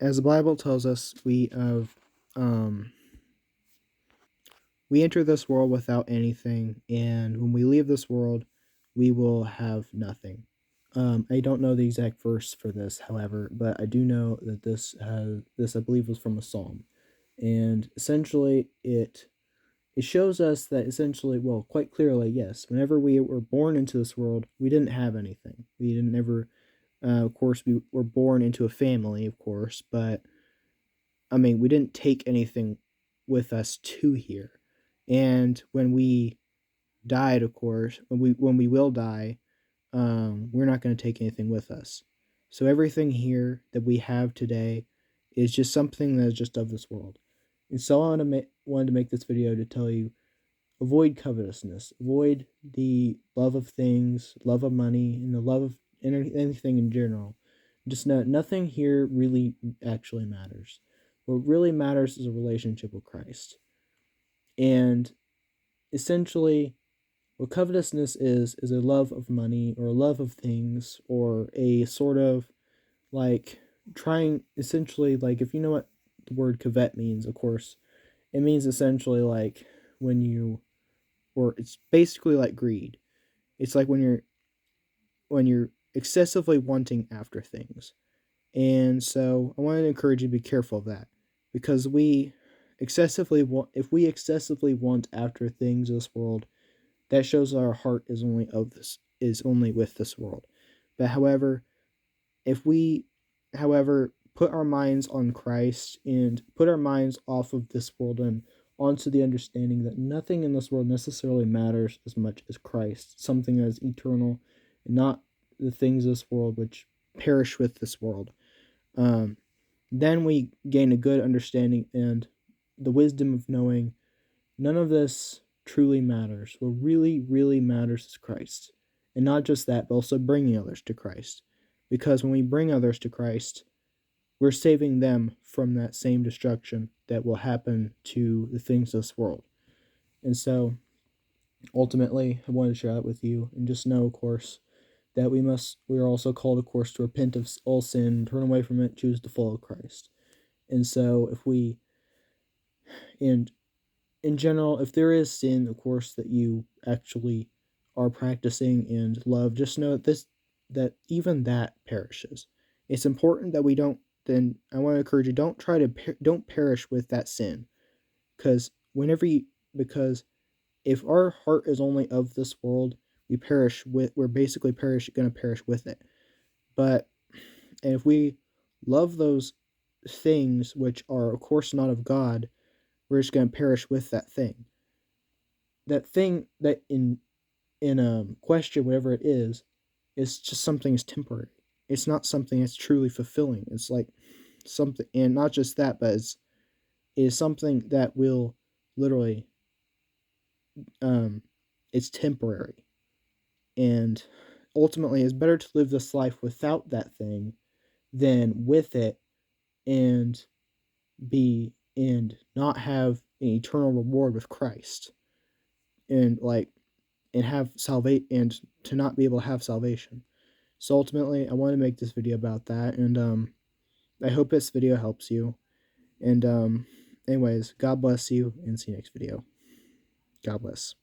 as the Bible tells us, we enter this world without anything, and when we leave this world, we will have nothing. I don't know the exact verse for this, however, but I do know that this I believe was from a psalm, and essentially it shows us that essentially, well, quite clearly, yes, whenever we were born into this world, we didn't have anything. We didn't ever, of course, we were born into a family, of course, but I mean, we didn't take anything with us to here. And when we died, of course, when we will die, we're not going to take anything with us. So everything here that we have today is just something that is just of this world. And so wanted to make this video to tell you, avoid covetousness, avoid the love of things, love of money, and the love of anything in general. Just know nothing here really actually matters. What really matters is a relationship with Christ. And essentially, what covetousness is a love of money or a love of things or a sort of like trying, essentially, like, if you know what the word covet means, of course, it means essentially like when you, or it's basically like greed. It's like when you're excessively wanting after things. And so I wanted to encourage you to be careful of that, because if we excessively want after things of this world, that shows that our heart is only with this world. But however, if we put our minds on Christ and put our minds off of this world and onto the understanding that nothing in this world necessarily matters as much as Christ, something that is eternal, and not the things of this world which perish with this world, um, then we gain a good understanding and the wisdom of knowing none of this truly matters. What really, really matters is Christ. And not just that, but also bringing others to Christ. Because when we bring others to Christ, we're saving them from that same destruction that will happen to the things of this world. And so, ultimately, I wanted to share that with you. And just know, of course, that we are also called, of course, to repent of all sin, turn away from it, choose to follow Christ. And so, and in general, if there is sin, of course, that you actually are practicing and love, just know that even that perishes. It's important that we don't. Then I want to encourage you: don't perish with that sin, because because if our heart is only of this world, we're basically going to perish with it. But and if we love those things which are, of course, not of God, we're just going to perish with that thing. That thing that in question, whatever it is just something that's temporary. It's not something that's truly fulfilling. It's like something, and not just that, but is something that will literally, um, it's temporary, and ultimately, it's better to live this life without that thing than with it, and not have an eternal reward with Christ, and have salvation, and to not be able to have salvation. So ultimately, I want to make this video about that, and I hope this video helps you. And anyways, God bless you, and see you next video. God bless.